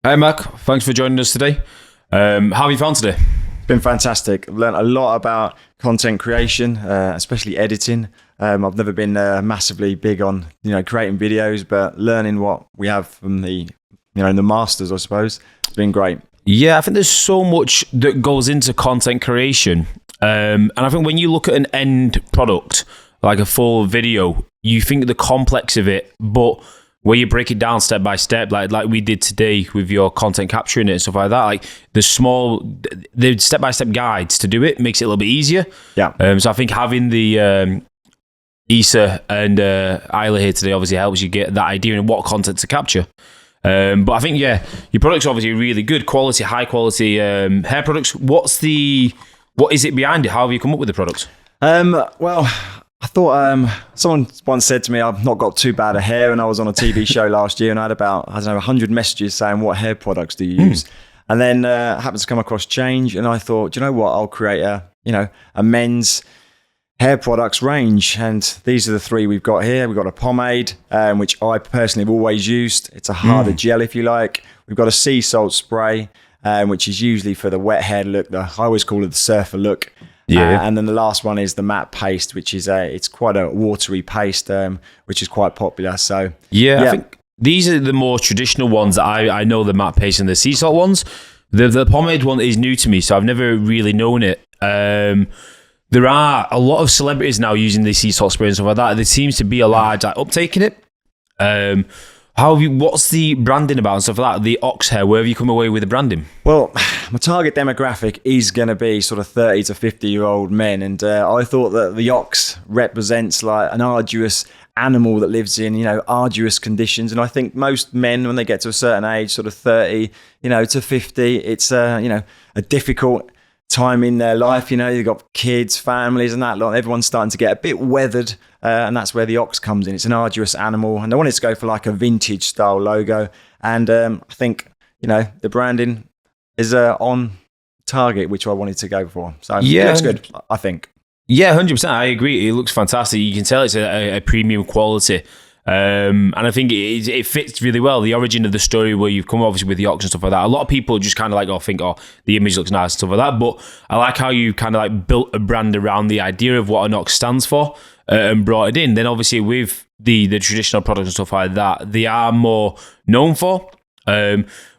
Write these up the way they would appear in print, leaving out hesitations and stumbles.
Hey Mark, thanks for joining us today. How have you found today? It's been fantastic. I've learned a lot about content creation, especially editing. I've never been massively big on creating videos, but learning what we have from the masters, I suppose, it's been great. Yeah, I think there's so much that goes into content creation. And I think when you look at an end product, like a full video, you think the complex of it, but where you break it down step by step, like we did today with your content capturing it and stuff like that, like the step-by-step guides to do it makes it a little bit easier. Yeah. So I think having the Issa and Isla here today obviously helps you get that idea of what content to capture. But I think, yeah, your product's obviously really good quality, high quality hair products. What is it behind it? How have you come up with the products? Well, I thought someone once said to me, I've not got too bad a hair, and I was on a TV show last year and I had about, 100 messages saying, what hair products do you use? And then happened to come across Change, and I thought, do you know what, I'll create a men's hair products range, and these are the three we've got here. We've got a pomade, which I personally have always used. It's a harder gel, if you like. We've got a sea salt spray, which is usually for the wet hair look. I always call it the surfer look. Yeah. And then the last one is the matte paste, which is it's quite a watery paste, which is quite popular. So yeah, I think these are the more traditional ones that I know, the matte paste and the sea salt ones. The pomade one is new to me, so I've never really known it. There are a lot of celebrities now using the sea salt spray and stuff like that. There seems to be a large uptake in it. What's the branding about and stuff like that? The ox hair, where have you come away with the branding? Well, my target demographic is going to be sort of 30 to 50-year-old men. And I thought that the ox represents like an arduous animal that lives in, arduous conditions. And I think most men, when they get to a certain age, sort of 30, to 50, it's, a difficult time in their life. You've got kids, families and that lot. Everyone's starting to get a bit weathered, and that's where the ox comes in. It's an arduous animal, and I wanted to go for like a vintage style logo, and I think the branding is on target, which I wanted to go for. So yeah, it looks good, I think. Yeah, 100%. I agree. It looks fantastic. You can tell it's a premium quality. And I think it fits really well. The origin of the story where you've come obviously with the ox and stuff like that. A lot of people just kind of like, think, the image looks nice and stuff like that. But I like how you kind of like built a brand around the idea of what an ox stands for and brought it in. Then obviously with the traditional products and stuff like that, they are more known for.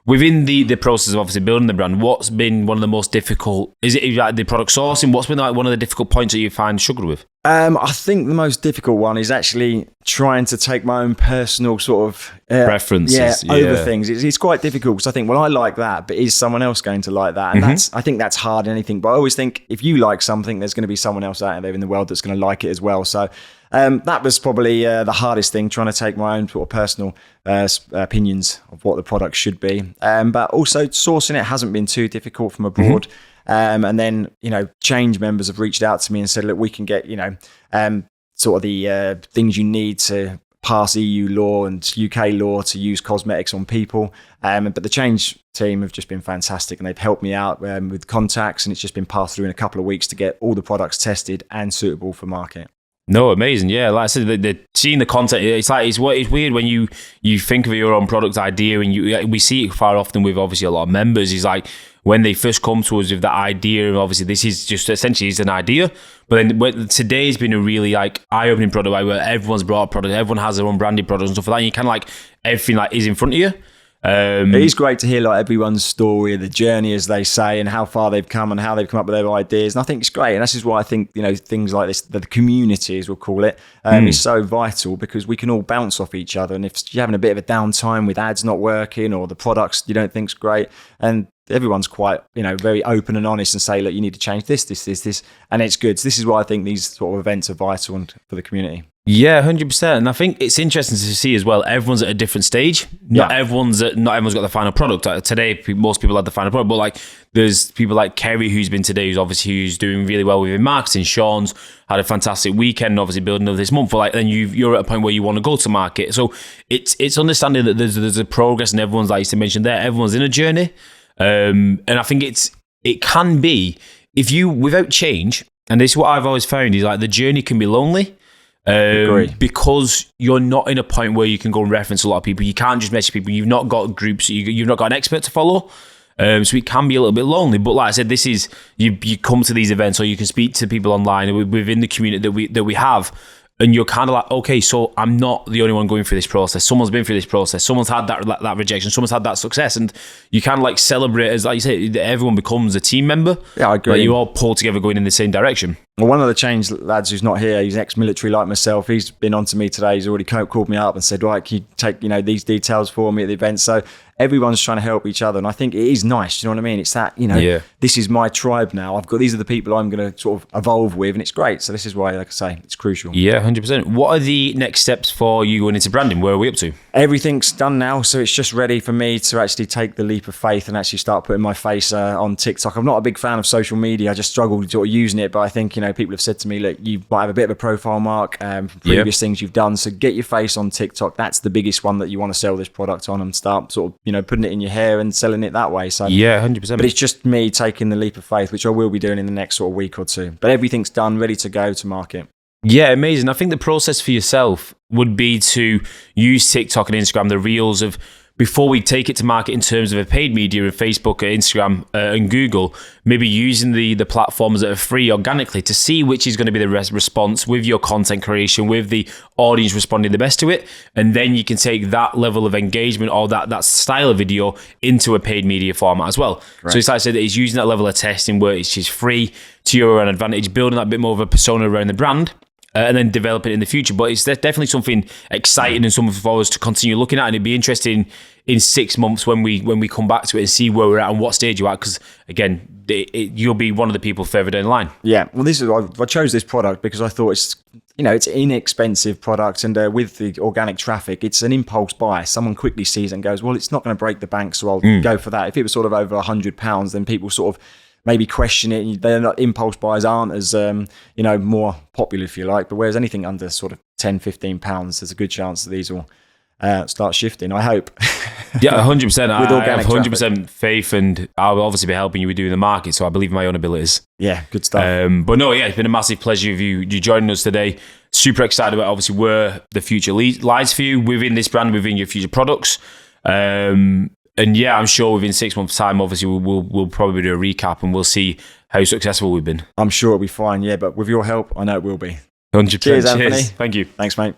Within the process of obviously building the brand, what's been one of the most difficult? Is it like the product sourcing? What's been like one of the difficult points that you find struggled with? I think the most difficult one is actually trying to take my own personal sort of preferences over things. It's quite difficult because I think, well, I like that, but is someone else going to like that? And I think that's hard in anything. But I always think if you like something, there's going to be someone else out there in the world that's going to like it as well. So that was probably the hardest thing, trying to take my own sort of personal opinions of what the product should be. But also sourcing it hasn't been too difficult from abroad. And then, Change members have reached out to me and said, look, we can get, sort of the things you need to pass EU law and UK law to use cosmetics on people. But the Change team have just been fantastic, and they've helped me out with contacts, and it's just been passed through in a couple of weeks to get all the products tested and suitable for market. No, amazing. Yeah, like I said, seeing the content, it's weird when you think of your own product idea, and we see it far often with obviously a lot of members. Is like when they first come to us with that idea, and obviously this is just essentially is an idea. But then today's been a really like eye-opening product, like, where everyone's brought a product, everyone has their own branded product and stuff like that. And you kind of like everything like is in front of you. It is great to hear like everyone's story, the journey, as they say, and how far they've come and how they've come up with their ideas. And I think it's great. And this is why I think, things like this, the community, as we'll call it, is so vital, because we can all bounce off each other. And if you're having a bit of a downtime with ads not working or the products you don't think's great, and everyone's quite, very open and honest and say, look, you need to change this, and it's good. So this is why I think these sort of events are vital for the community. Yeah, 100%. And I think it's interesting to see as well, everyone's at a different stage. Not everyone's got the final product. Today, most people had the final product, but like there's people like Kerry who's been today, who's doing really well within marketing. Sean's had a fantastic weekend, obviously building up this month. But like then you're at a point where you want to go to market. So it's understanding that there's a progress, and everyone's, like you mentioned there, everyone's in a journey. And I think it can be, if you, without change, and this is what I've always found, is like the journey can be lonely. Agree. Because you're not in a point where you can go and reference a lot of people. You can't just message people. You've not got groups. You've not got an expert to follow. So it can be a little bit lonely. But like I said, this is you come to these events, or you can speak to people online within the community that we have. And you're kind of like, okay, so I'm not the only one going through this process. Someone's been through this process. Someone's had that rejection. Someone's had that success. And you kind of like celebrate, as like you say, everyone becomes a team member. Yeah, I agree. Like you all pull together going in the same direction. Well, one of the change lads who's not here, he's ex-military like myself. He's been on to me today. He's already called me up and said, right, can you take these details for me at the event? So everyone's trying to help each other. And I think it is nice. You know what I mean? It's that, This is my tribe now. These are the people I'm going to sort of evolve with, and it's great. So this is why, like I say, it's crucial. Yeah, 100%. What are the next steps for you going into branding? Where are we up to? Everything's done now. So it's just ready for me to actually take the leap of faith and actually start putting my face on TikTok. I'm not a big fan of social media. I just struggle sort of using it. But I think, people have said to me, look, you might have a bit of a profile mark from previous things you've done. So get your face on TikTok. That's the biggest one that you want to sell this product on, and start sort of, putting it in your hair and selling it that way. So yeah, 100%. But it's just me taking the leap of faith, which I will be doing in the next sort of week or two. But everything's done, ready to go to market. Yeah, amazing. I think the process for yourself would be to use TikTok and Instagram, the reels of, before we take it to market in terms of a paid media and Facebook, Instagram and Google, maybe using the platforms that are free organically to see which is going to be the response with your content creation, with the audience responding the best to it. And then you can take that level of engagement or that style of video into a paid media format as well. Right. So it's like I said, it's using that level of testing where it's just free to your own advantage, building that bit more of a persona around the brand. And then develop it in the future. But it's definitely something exciting and something for us to continue looking at. And it'd be interesting in 6 months when we come back to it and see where we're at and what stage you're at. Because again, you'll be one of the people further down the line. Yeah. Well, I chose this product because I thought it's an inexpensive product, and with the organic traffic, it's an impulse buy. Someone quickly sees it and goes, well, it's not going to break the bank, so I'll go for that. If it was sort of over £100, then people sort of maybe question it. They're not, impulse buys aren't as more popular, if you like. But whereas anything under sort of £10-15, there's a good chance that these will start shifting. I hope. Yeah, 100%. I have 100% traffic. faith, and I'll obviously be helping you with doing the market. So I believe in my own abilities. Yeah, good stuff. But no, yeah, it's been a massive pleasure of you joining us today. Super excited about obviously where the future lies for you within this brand, within your future products. And yeah, I'm sure within 6 months' time, obviously, we'll probably do a recap and we'll see how successful we've been. I'm sure it'll be fine, yeah. But with your help, I know it will be. 100%. Cheers, Anthony. Thank you. Thanks, mate.